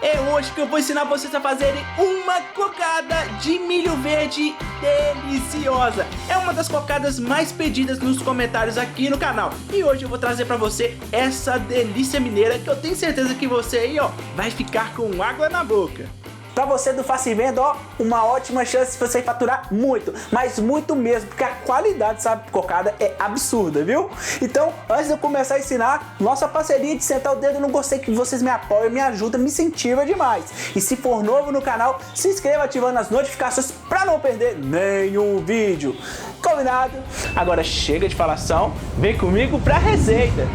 É hoje que eu vou ensinar vocês a fazerem uma cocada de milho verde deliciosa. É uma das cocadas mais pedidas nos comentários aqui no canal. E hoje eu vou trazer pra você essa delícia mineira que eu tenho certeza que você aí, ó, vai ficar com água na boca. Pra você do Faça e Venda, ó, uma ótima chance de você faturar muito, mas muito mesmo, porque a qualidade dessa cocada é absurda, viu? Então, antes de eu começar a ensinar, nossa parceria de sentar o dedo no gostei, que vocês me apoiam, me ajudam, me incentivam demais. E se for novo no canal, se inscreva ativando as notificações pra não perder nenhum vídeo. Combinado? Agora chega de falação, vem comigo pra receita.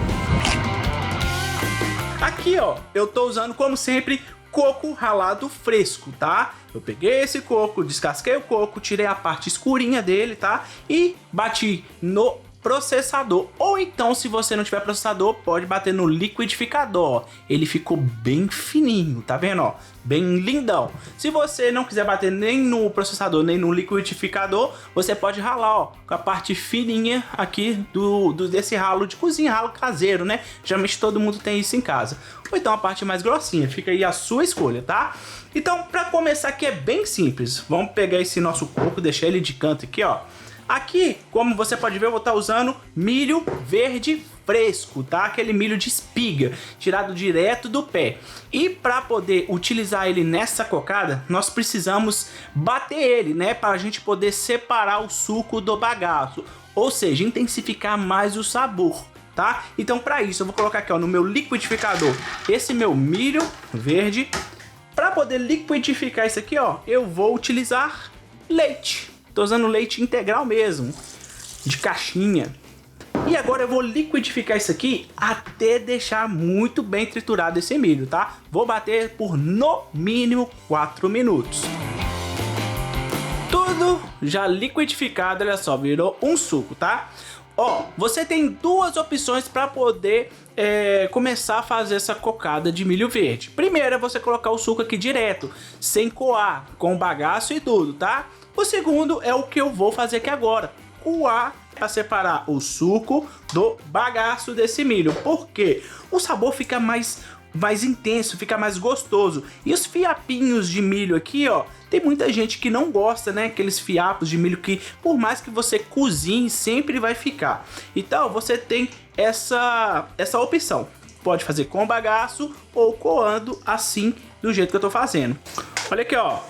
Aqui, ó, eu tô usando, como sempre, coco ralado fresco, tá? Eu peguei esse coco, descasquei o coco, tirei a parte escurinha dele, tá? E bati no processador. Ou então, se você não tiver processador, pode bater no liquidificador. Ele ficou bem fininho, tá vendo, ó? Bem lindão. Se você não quiser bater nem no processador, nem no liquidificador, você pode ralar, ó, com a parte fininha aqui desse ralo de cozinha, ralo caseiro, né? Geralmente todo mundo tem isso em casa. Ou então a parte mais grossinha, fica aí a sua escolha, tá? Então, pra começar aqui é bem simples. Vamos pegar esse nosso coco, deixar ele de canto aqui, ó. Aqui, como você pode ver, eu vou estar usando milho verde fresco, tá? Aquele milho de espiga, tirado direto do pé. E para poder utilizar ele nessa cocada, nós precisamos bater ele, né? Para a gente poder separar o suco do bagaço, ou seja, intensificar mais o sabor, tá? Então, para isso, eu vou colocar aqui, ó, no meu liquidificador, esse meu milho verde. Para poder liquidificar isso aqui, ó, eu vou utilizar leite. Tô usando leite integral mesmo, de caixinha. E agora eu vou liquidificar isso aqui até deixar muito bem triturado esse milho, tá? Vou bater por no mínimo 4 minutos. Tudo já liquidificado, olha só, virou um suco, tá? Ó, você tem duas opções para poder começar a fazer essa cocada de milho verde. Primeiro é você colocar o suco aqui direto, sem coar, com o bagaço e tudo, tá? O segundo é o que eu vou fazer aqui agora, coar para separar o suco do bagaço desse milho. Por quê? O sabor fica mais intenso, fica mais gostoso. E os fiapinhos de milho aqui, ó, tem muita gente que não gosta, né? Aqueles fiapos de milho que, por mais que você cozinhe, sempre vai ficar. Então, você tem essa opção. Pode fazer com bagaço ou coando assim, do jeito que eu tô fazendo. Olha aqui, ó.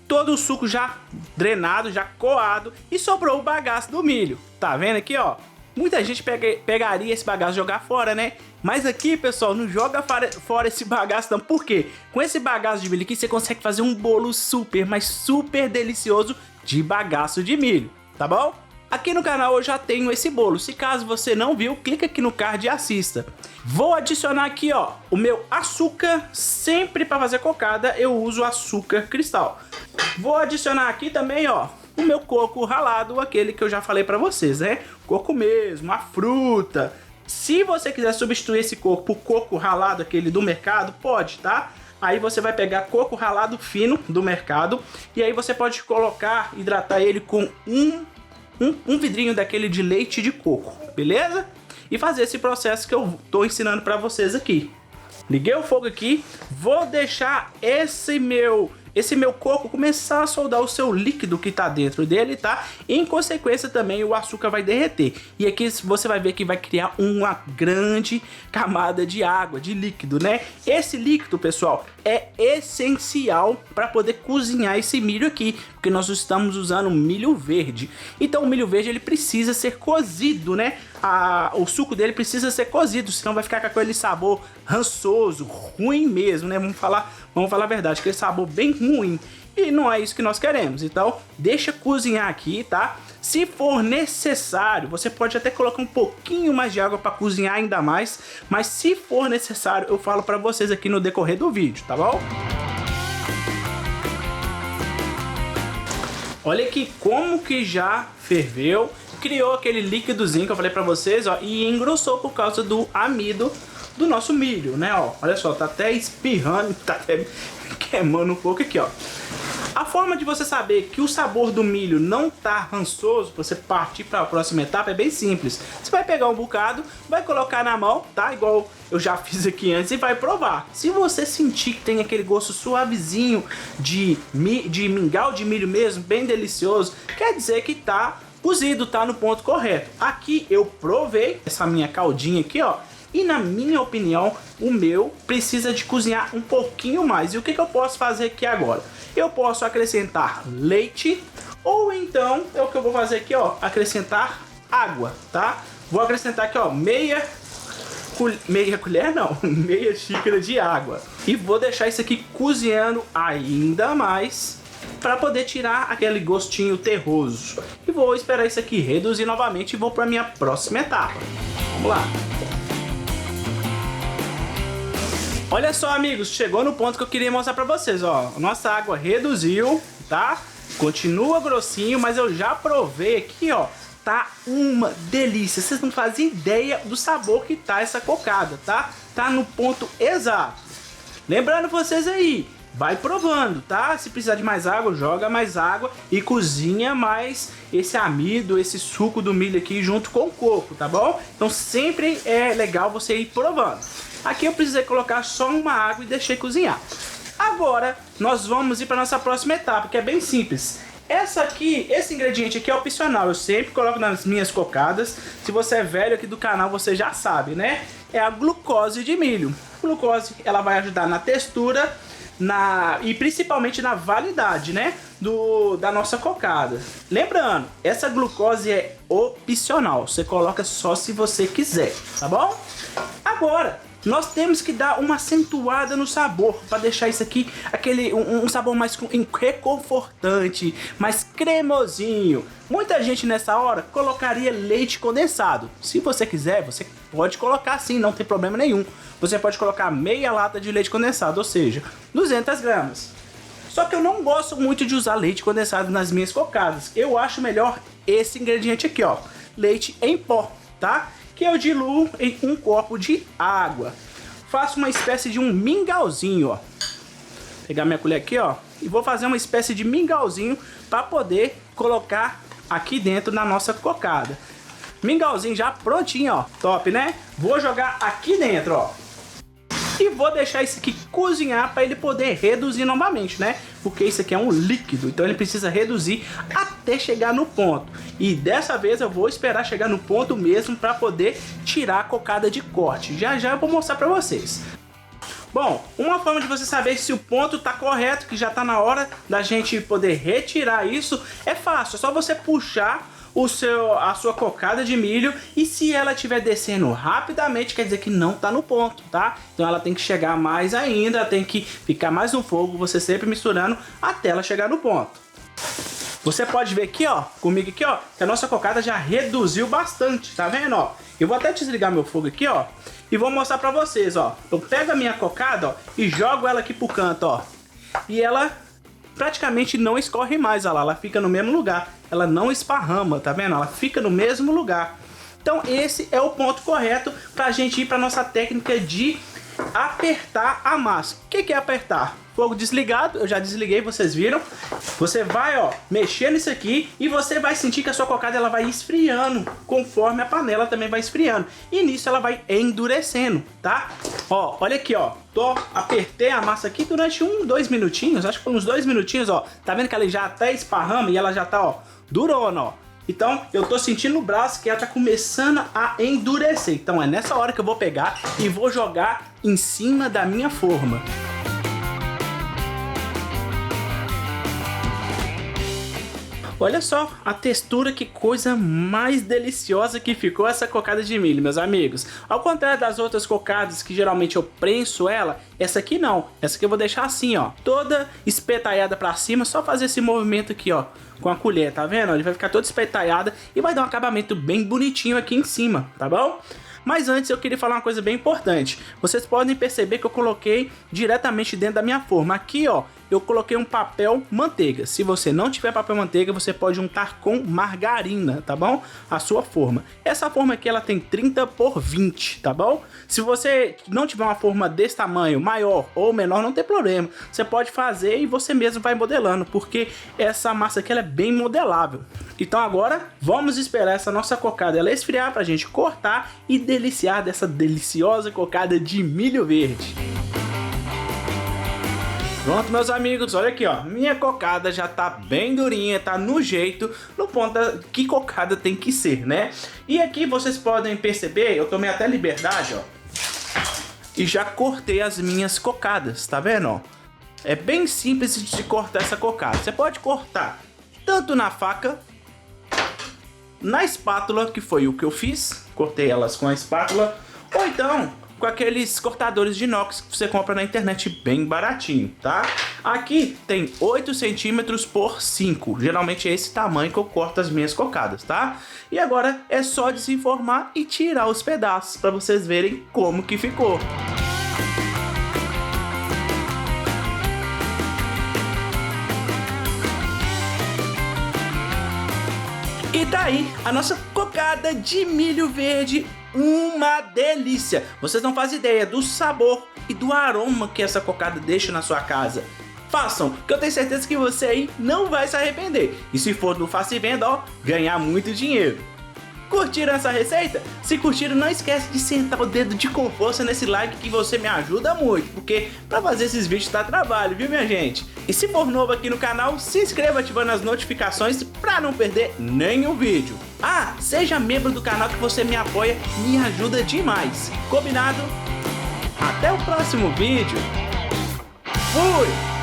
Todo o suco já drenado, já coado, e sobrou o bagaço do milho. Tá vendo aqui, ó? Muita gente pegaria esse bagaço e jogar fora, né? Mas aqui, pessoal, não joga fora esse bagaço não. Por quê? Com esse bagaço de milho aqui, você consegue fazer um bolo super, mas super delicioso de bagaço de milho, tá bom? Aqui no canal eu já tenho esse bolo. Se caso você não viu, clica aqui no card e assista. Vou adicionar aqui, ó, o meu açúcar. Sempre para fazer cocada eu uso açúcar cristal. Vou adicionar aqui também, ó, o meu coco ralado, aquele que eu já falei para vocês, né? Coco mesmo, a fruta. Se você quiser substituir esse coco por coco ralado, aquele do mercado, pode, tá? Aí você vai pegar coco ralado fino do mercado e aí você pode colocar, hidratar ele com um vidrinho daquele de leite de coco, beleza? E fazer esse processo que eu tô ensinando para vocês aqui. Liguei o fogo aqui, vou deixar esse meu coco começar a soldar o seu líquido que tá dentro dele, tá? E, em consequência também o açúcar vai derreter. E aqui você vai ver que vai criar uma grande camada de água, de líquido, né? Esse líquido, pessoal, é essencial para poder cozinhar esse milho aqui, porque nós estamos usando milho verde. Então o milho verde ele precisa ser cozido, né? O suco dele precisa ser cozido, senão vai ficar com aquele sabor rançoso, ruim mesmo, né? Vamos falar a verdade, aquele sabor bem ruim. E não é isso que nós queremos. Então, deixa cozinhar aqui, tá? Se for necessário, você pode até colocar um pouquinho mais de água para cozinhar ainda mais. Mas se for necessário, eu falo para vocês aqui no decorrer do vídeo, tá bom? Olha aqui como que já ferveu. Criou aquele líquidozinho que eu falei pra vocês, ó, e engrossou por causa do amido do nosso milho, né, ó. Olha só, tá até espirrando, tá até queimando um pouco aqui, ó. A forma de você saber que o sabor do milho não tá rançoso, pra você partir para a próxima etapa, é bem simples. Você vai pegar um bocado, vai colocar na mão, tá? Igual eu já fiz aqui antes, e vai provar. Se você sentir que tem aquele gosto suavezinho de mingau de milho mesmo, bem delicioso, quer dizer que tá cozido, tá no ponto correto. Aqui eu provei essa minha caldinha aqui, ó. E na minha opinião, o meu precisa de cozinhar um pouquinho mais. E o que eu posso fazer aqui agora? Eu posso acrescentar leite, ou então, é o que eu vou fazer aqui, ó, acrescentar água, tá? Vou acrescentar aqui, ó, meia colher não, meia xícara de água. E vou deixar isso aqui cozinhando ainda mais, para poder tirar aquele gostinho terroso. E vou esperar isso aqui reduzir novamente e vou para minha próxima etapa. Vamos lá. Olha só, amigos, chegou no ponto que eu queria mostrar pra vocês, ó. Nossa água reduziu, tá? Continua grossinho, mas eu já provei aqui, ó. Tá uma delícia. Vocês não fazem ideia do sabor que tá essa cocada, tá? Tá no ponto exato. Lembrando vocês aí, vai provando, tá? Se precisar de mais água, joga mais água e cozinha mais esse amido, esse suco do milho aqui junto com o coco, tá bom? Então sempre é legal você ir provando. Aqui eu precisei colocar só uma água e deixei cozinhar. Agora nós vamos ir para nossa próxima etapa, que é bem simples. Esse ingrediente aqui é opcional, eu sempre coloco nas minhas cocadas. Se você é velho aqui do canal, você já sabe, né? É a glucose de milho. A glucose, ela vai ajudar na textura, e principalmente na validade, né, da nossa cocada. Lembrando, essa glucose é opcional, você coloca só se você quiser, tá bom? Agora nós temos que dar uma acentuada no sabor para deixar isso aqui um sabor mais reconfortante, mais cremosinho. Muita gente nessa hora colocaria leite condensado. Se você quiser, você pode colocar sim, não tem problema nenhum. Você pode colocar meia lata de leite condensado, ou seja, 200 gramas. Só que eu não gosto muito de usar leite condensado nas minhas cocadas. Eu acho melhor esse ingrediente aqui, ó, leite em pó, tá? Que eu diluo em um copo de água. Faço uma espécie de um mingauzinho, ó. Vou pegar minha colher aqui, ó, e vou fazer uma espécie de mingauzinho para poder colocar aqui dentro na nossa cocada. Mingauzinho já prontinho, ó. Top, né? Vou jogar aqui dentro, ó. E vou deixar isso aqui cozinhar para ele poder reduzir novamente, né? Porque isso aqui é um líquido, então ele precisa reduzir até chegar no ponto. E dessa vez eu vou esperar chegar no ponto mesmo para poder tirar a cocada de corte. Já já eu vou mostrar para vocês. Bom, uma forma de você saber se o ponto tá correto, que já tá na hora da gente poder retirar isso, é fácil. É só você puxar a sua cocada de milho, e se ela estiver descendo rapidamente, quer dizer que não tá no ponto, tá? Então ela tem que chegar mais ainda, tem que ficar mais no fogo, você sempre misturando até ela chegar no ponto. Você pode ver aqui, ó, comigo aqui, ó, que a nossa cocada já reduziu bastante, tá vendo, ó? Eu vou até desligar meu fogo aqui, ó, e vou mostrar pra vocês, ó. Eu pego a minha cocada, ó, e jogo ela aqui pro canto, ó, e ela praticamente não escorre mais, olha lá, ela fica no mesmo lugar, ela não esparrama, tá vendo? Ela fica no mesmo lugar. Então esse é o ponto correto pra gente ir pra nossa técnica de apertar a massa. O que é apertar? Fogo desligado, eu já desliguei, vocês viram? Você vai, ó, mexer nisso aqui e você vai sentir que a sua cocada ela vai esfriando, conforme a panela também vai esfriando. E nisso ela vai endurecendo, tá? Ó, olha aqui, ó, apertei a massa aqui durante 2 minutinhos, acho que foi uns 2 minutinhos, ó. Tá vendo que ela já até esparrama e ela já tá, ó, durona, ó. Então eu tô sentindo no braço que ela tá começando a endurecer. Então é nessa hora que eu vou pegar e vou jogar em cima da minha forma. Olha só a textura, que coisa mais deliciosa que ficou essa cocada de milho, meus amigos. Ao contrário das outras cocadas que geralmente eu prenso ela, essa aqui não. Essa aqui eu vou deixar assim, ó, toda espetalhada pra cima, só fazer esse movimento aqui, ó, com a colher, tá vendo? Ele vai ficar toda espetalhada e vai dar um acabamento bem bonitinho aqui em cima, tá bom? Mas antes eu queria falar uma coisa bem importante. Vocês podem perceber que eu coloquei diretamente dentro da minha forma. Aqui, ó, eu coloquei um papel manteiga. Se você não tiver papel manteiga, você pode untar com margarina, tá bom? A sua forma. Essa forma aqui, ela tem 30 por 20, tá bom? Se você não tiver uma forma desse tamanho, maior ou menor, não tem problema. Você pode fazer e você mesmo vai modelando, porque essa massa aqui ela é bem modelável. Então agora, vamos esperar essa nossa cocada ela esfriar pra gente cortar e deliciar dessa deliciosa cocada de milho verde. Pronto, meus amigos, olha aqui, ó, minha cocada já tá bem durinha, tá no jeito, no ponto que cocada tem que ser, né? E aqui vocês podem perceber, eu tomei até liberdade, ó, e já cortei as minhas cocadas, tá vendo, ó? É bem simples de cortar essa cocada. Você pode cortar tanto na faca, na espátula, que foi o que eu fiz, cortei elas com a espátula, ou então com aqueles cortadores de inox que você compra na internet bem baratinho, tá? Aqui tem 8 centímetros por 5, geralmente é esse tamanho que eu corto as minhas cocadas, tá? E agora é só desenformar e tirar os pedaços para vocês verem como que ficou. E daí a nossa cocada de milho verde, uma delícia! Vocês não fazem ideia do sabor e do aroma que essa cocada deixa na sua casa. Façam, que eu tenho certeza que você aí não vai se arrepender. E se for no Faça e Venda, ó, ganhar muito dinheiro. Curtiram essa receita? Se curtiram, não esquece de sentar o dedo com força nesse like que você me ajuda muito, porque pra fazer esses vídeos dá trabalho, viu minha gente? E se for novo aqui no canal, se inscreva ativando as notificações pra não perder nenhum vídeo. Ah, seja membro do canal que você me apoia, me ajuda demais. Combinado? Até o próximo vídeo. Fui!